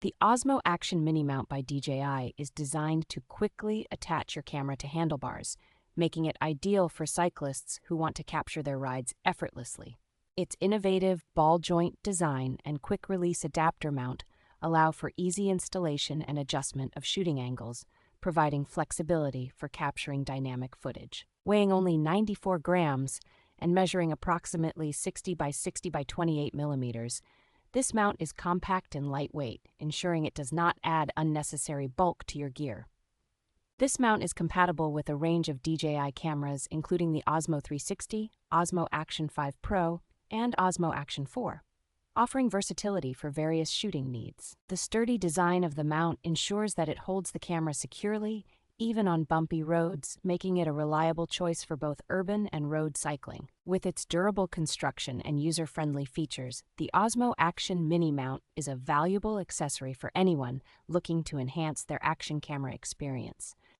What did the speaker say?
The Osmo Action Mini Mount by DJI is designed to quickly attach your camera to handlebars, making it ideal for cyclists who want to capture their rides effortlessly. Its innovative ball joint design and quick-release adapter mount allow for easy installation and adjustment of shooting angles, providing flexibility for capturing dynamic footage. Weighing only 94 grams and measuring approximately 60 by 60 by 28 millimeters, this mount is compact and lightweight, ensuring it does not add unnecessary bulk to your gear. This mount is compatible with a range of DJI cameras, including the Osmo 360, Osmo Action 5 Pro, and Osmo Action 4, offering versatility for various shooting needs. The sturdy design of the mount ensures that it holds the camera securely, even on bumpy roads, making it a reliable choice for both urban and road cycling. With its durable construction and user-friendly features, the Osmo Action Mini Mount is a valuable accessory for anyone looking to enhance their action camera experience.